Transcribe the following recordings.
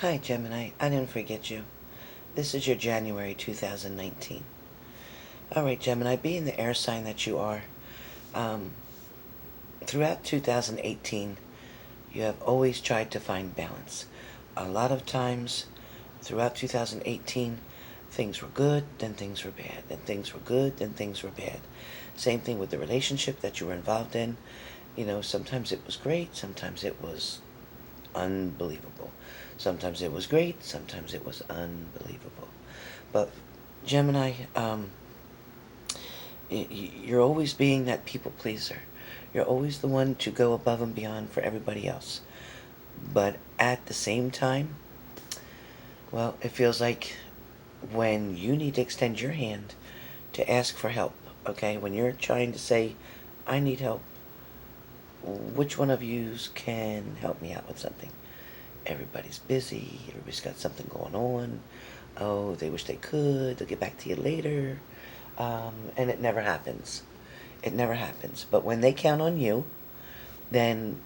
Hi, Gemini. I didn't forget you. This is your January 2019. Alright, Gemini, being the air sign that you are, throughout 2018, you have always tried to find balance. A lot of times, throughout 2018, things were good, then things were bad. Then things were good, then things were bad. Same thing with the relationship that you were involved in. You know, sometimes it was great, sometimes it was unbelievable. Sometimes it was great, sometimes it was unbelievable. But Gemini, you're always being that people pleaser. You're always the one to go above and beyond for everybody else. But at the same time, well, it feels like when you need to extend your hand to ask for help, okay? When you're trying to say, I need help, which one of you can help me out with something? Everybody's busy, everybody's got something going on. Oh, they wish they could, they'll get back to you later. And it never happens. It never happens. But when they count on you, then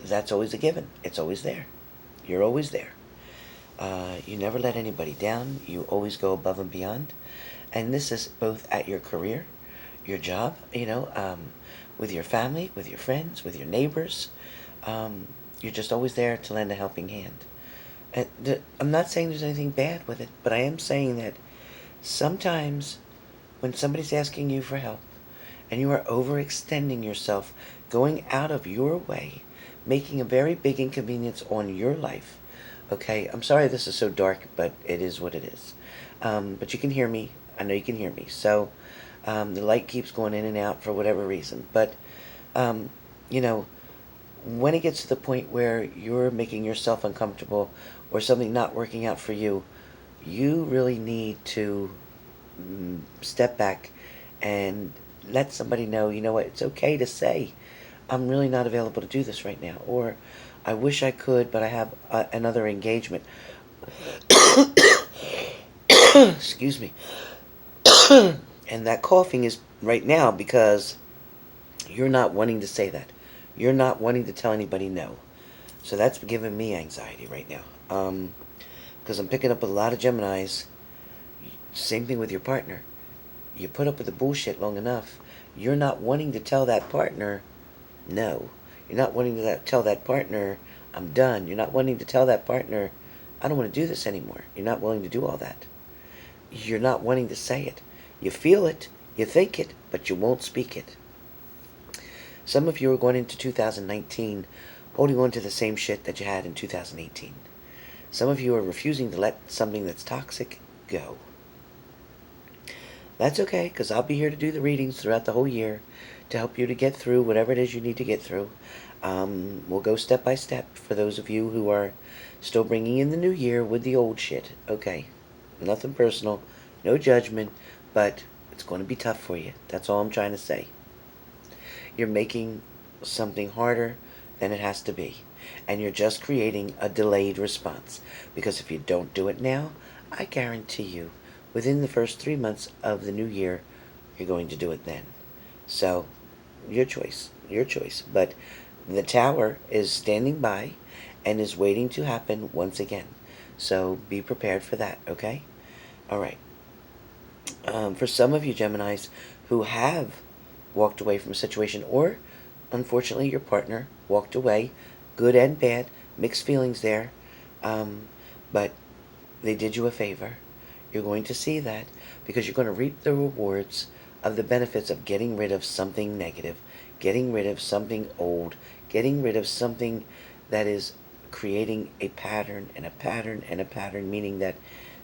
that's always a given. It's always there. You're always there. You never let anybody down. You always go above and beyond. And this is both at your career, your job, with your family, with your friends, with your neighbors. You're just always there to lend a helping hand. And I'm not saying there's anything bad with it, but I am saying that sometimes when somebody's asking you for help and you are overextending yourself, going out of your way, making a very big inconvenience on your life, okay? I'm sorry this is so dark, but it is what it is. But you can hear me. I know you can hear me. So the light keeps going in and out for whatever reason. But, you know, when it gets to the point where you're making yourself uncomfortable or something not working out for you, you really need to step back and let somebody know, you know what, it's okay to say, I'm really not available to do this right now, or I wish I could, but I have another engagement. Excuse me. And that coughing is right now because you're not wanting to say that. You're not wanting to tell anybody no. So that's giving me anxiety right now. Because I'm picking up with a lot of Geminis. Same thing with your partner. You put up with the bullshit long enough. You're not wanting to tell that partner no. You're not wanting to tell that partner, I'm done. You're not wanting to tell that partner, I don't want to do this anymore. You're not willing to do all that. You're not wanting to say it. You feel it, you think it, but you won't speak it. Some of you are going into 2019 holding on to the same shit that you had in 2018. Some of you are refusing to let something that's toxic go. That's okay, because I'll be here to do the readings throughout the whole year to help you to get through whatever it is you need to get through. We'll go step by step for those of you who are still bringing in the new year with the old shit. Okay, nothing personal, no judgment, but it's going to be tough for you. That's all I'm trying to say. You're making something harder than it has to be. And you're just creating a delayed response. Because if you don't do it now, I guarantee you, within the first 3 months of the new year, you're going to do it then. So, your choice. Your choice. But the tower is standing by and is waiting to happen once again. So, be prepared for that, okay? Alright. For some of you Geminis who have walked away from a situation, or unfortunately your partner walked away, good and bad, mixed feelings there, but they did you a favor. You're going to see that because you're going to reap the rewards of the benefits of getting rid of something negative, getting rid of something old, getting rid of something that is creating a pattern and a pattern and a pattern, meaning that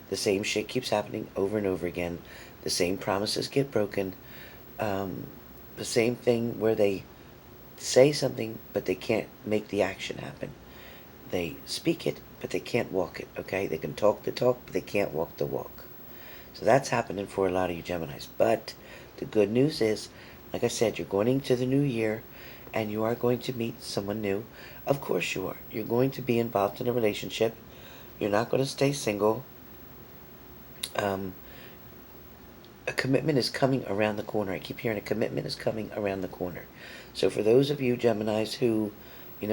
the same shit keeps happening over and over again. The same promises get broken. The same thing where they say something, but they can't make the action happen. They speak it, but they can't walk it, okay? They can talk the talk, but they can't walk the walk. So that's happening for a lot of you Geminis. But the good news is, like I said, you're going into the new year, and you are going to meet someone new. Of course you are. You're going to be involved in a relationship. You're not going to stay single. A commitment is coming around the corner. I keep hearing a commitment is coming around the corner. So for those of you Geminis who,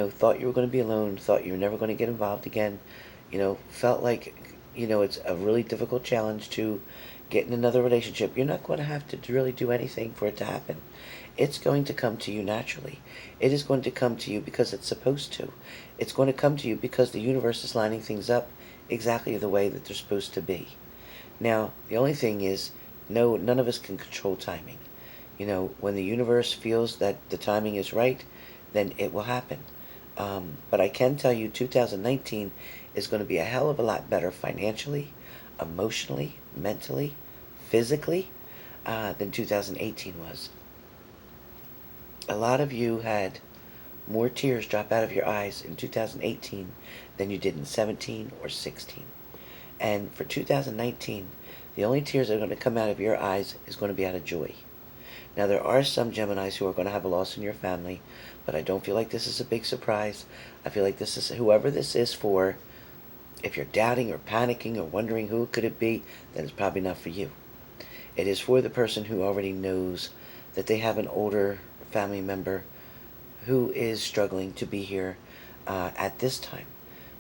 thought you were going to be alone, thought you were never going to get involved again, felt like, it's a really difficult challenge to get in another relationship. You're not going to have to really do anything for it to happen. It's going to come to you naturally. It is going to come to you because it's supposed to. It's going to come to you because the universe is lining things up exactly the way that they're supposed to be. Now, the only thing is, no, none of us can control timing. When the universe feels that the timing is right, then it will happen. But I can tell you 2019 is going to be a hell of a lot better financially, emotionally, mentally, physically, than 2018 was. A lot of you had more tears drop out of your eyes in 2018 than you did in 17 or 16. And for 2019, the only tears that are going to come out of your eyes is going to be out of joy. Now, there are some Geminis who are going to have a loss in your family, but I don't feel like this is a big surprise. I feel like this is, whoever this is for, if you're doubting or panicking or wondering who could it be, then it's probably not for you. It is for the person who already knows that they have an older family member who is struggling to be here at this time.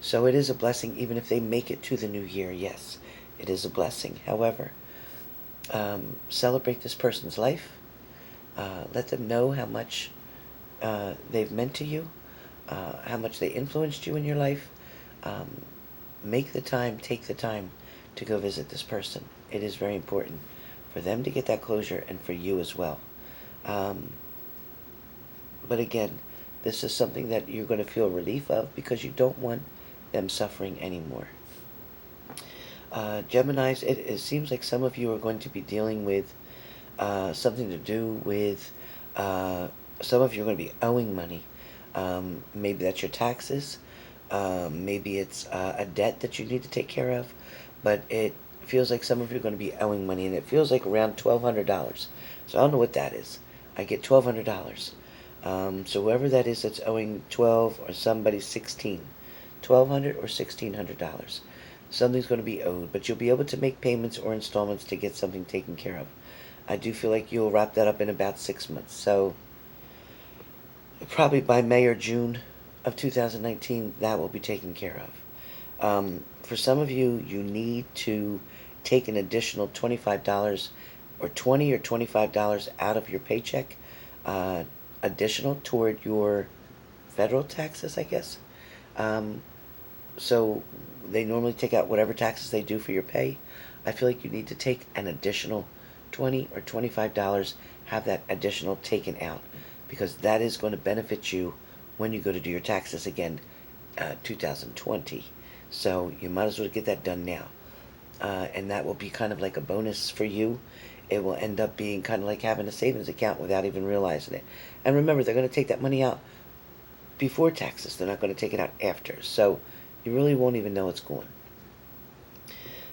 So it is a blessing even if they make it to the new year. Yes, it is a blessing. However, celebrate this person's life. Let them know how much they've meant to you, how much they influenced you in your life. Take the time to go visit this person. It is very important for them to get that closure and for you as well. But again, this is something that you're going to feel relief of because you don't want them suffering anymore. Geminis, it seems like some of you are going to be dealing with something to do with, some of you are going to be owing money. Maybe that's your taxes. Maybe it's a debt that you need to take care of. But it feels like some of you are going to be owing money, and it feels like around $1,200. So I don't know what that is. I get $1,200. So whoever that is that's owing 12 or somebody 16, $1,200 or $1,600. Something's going to be owed, but you'll be able to make payments or installments to get something taken care of. I do feel like you'll wrap that up in about 6 months. So probably by May or June of 2019, that will be taken care of. For some of you, you need to take an additional $25 or $20 or $25 out of your paycheck, additional toward your federal taxes, I guess. So they normally take out whatever taxes they do for your pay. I feel like you need to take an additional $20 or $25, have that additional taken out, because that is going to benefit you when you go to do your taxes again, 2020. So you might as well get that done now. And that will be kind of like a bonus for you. It will end up being kind of like having a savings account without even realizing it. And remember, they're going to take that money out before taxes. They're not going to take it out after. So you really won't even know it's going.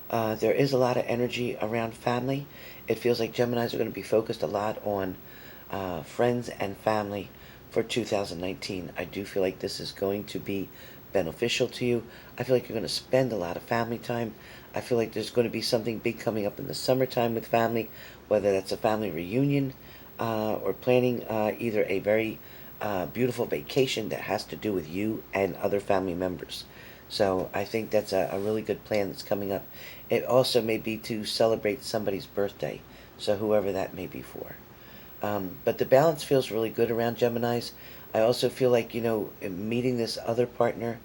There is a lot of energy around family. It feels like Geminis are going to be focused a lot on friends and family for 2019. I do feel like this is going to be beneficial to you. I feel like you're going to spend a lot of family time. I feel like there's going to be something big coming up in the summertime with family, whether that's a family reunion or planning either a very beautiful vacation that has to do with you and other family members. So I think that's a really good plan that's coming up. It also may be to celebrate somebody's birthday, so whoever that may be for. But the balance feels really good around Geminis. I also feel like, meeting this other partner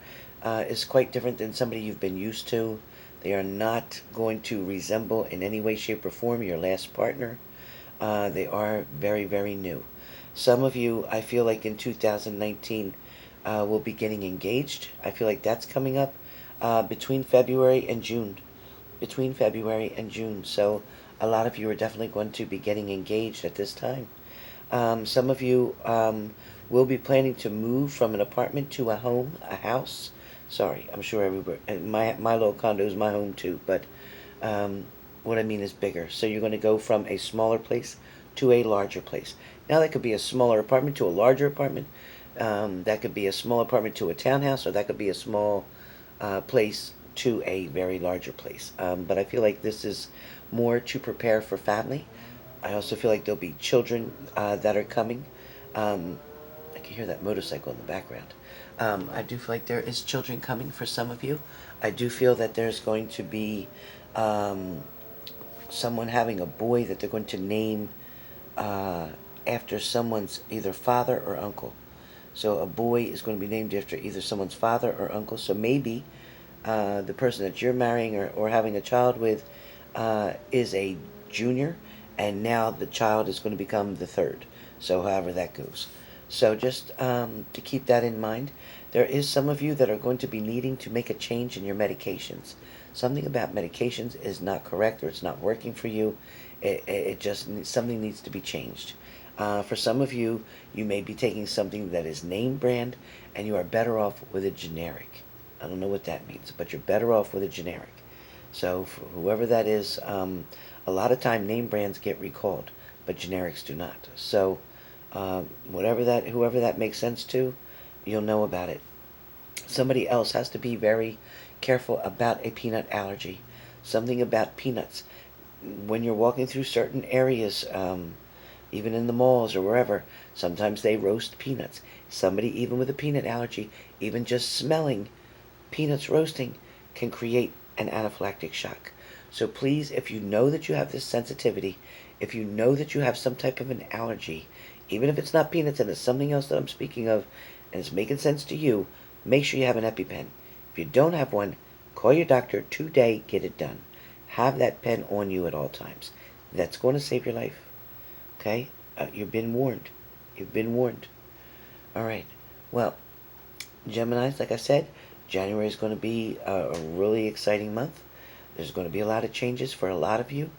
is quite different than somebody you've been used to. They are not going to resemble in any way, shape, or form your last partner. They are very, very new. Some of you, I feel like in 2019, will be getting engaged. I feel like that's coming up between February and June. Between February and June. So a lot of you are definitely going to be getting engaged at this time. Some of you will be planning to move from an apartment to a home, a house. Sorry, I'm sure everywhere. My little condo is my home too, but what I mean is bigger. So you're going to go from a smaller place to a larger place. Now that could be a smaller apartment to a larger apartment. That could be a small apartment to a townhouse, or that could be a small place to a very larger place. But I feel like this is more to prepare for family. I also feel like there'll be children that are coming. I can hear that motorcycle in the background. I do feel like there is children coming for some of you. I do feel that there's going to be someone having a boy that they're going to name after someone's either father or uncle. So a boy is going to be named after either someone's father or uncle. So maybe the person that you're marrying or having a child with is a junior, and now the child is going to become the third. So however that goes. So just to keep that in mind, there is some of you that are going to be needing to make a change in your medications. Something about medications is not correct, or it's not working for you. It just something needs to be changed. For some of you, you may be taking something that is name brand, and you are better off with a generic. I don't know what that means, but you're better off with a generic. So for whoever that is, a lot of time name brands get recalled, but generics do not. So whoever that makes sense to, you'll know about it. Somebody else has to be very careful about a peanut allergy. Something about peanuts. When you're walking through certain areas, even in the malls or wherever, sometimes they roast peanuts. Somebody even with a peanut allergy, even just smelling peanuts roasting can create an anaphylactic shock. So please, if you know that you have this sensitivity, if you know that you have some type of an allergy, even if it's not peanuts and it's something else that I'm speaking of, and it's making sense to you, make sure you have an EpiPen. If you don't have one, call your doctor today, get it done. Have that pen on you at all times. That's going to save your life. Okay? You've been warned. You've been warned. Alright. Well, Geminis, like I said, January is going to be a really exciting month. There's going to be a lot of changes for a lot of you.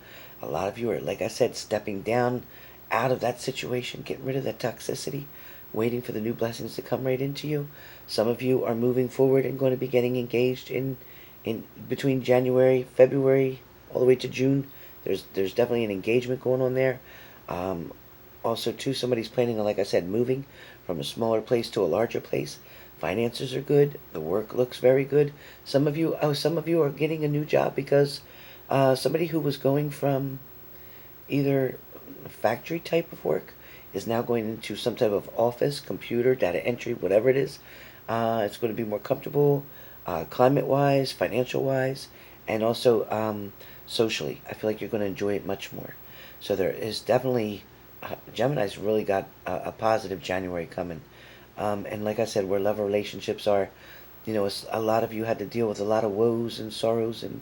A lot of you are, like I said, stepping down out of that situation, getting rid of that toxicity, waiting for the new blessings to come right into you. Some of you are moving forward and going to be getting engaged in between January, February, all the way to June. There's definitely an engagement going on there. Also, too, somebody's planning on, like I said, moving from a smaller place to a larger place. Finances are good. The work looks very good. Some of you are getting a new job because somebody who was going from either a factory type of work is now going into some type of office, computer, data entry, whatever it is. It's going to be more comfortable, climate-wise, financial-wise, and also socially. I feel like you're going to enjoy it much more. So there is definitely, Gemini's really got a positive January coming. And like I said, where love relationships are, you know, a lot of you had to deal with a lot of woes and sorrows and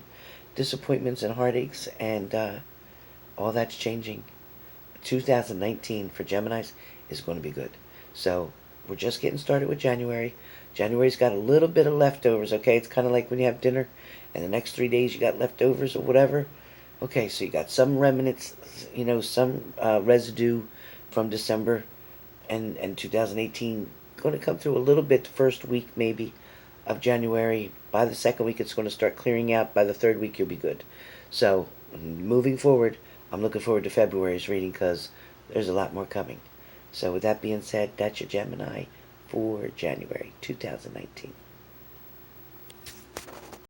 disappointments and heartaches, and all that's changing. 2019 for Geminis is going to be good. So we're just getting started with January. January's got a little bit of leftovers, okay? It's kind of like when you have dinner and the next 3 days you got leftovers or whatever. Okay, so you got some remnants, you know, some residue from December and 2018. Going to come through a little bit the first week maybe of January. By the second week it's going to start clearing out. By the third week you'll be good. So moving forward, I'm looking forward to February's reading because there's a lot more coming. So with that being said, that's your Gemini for January 2019.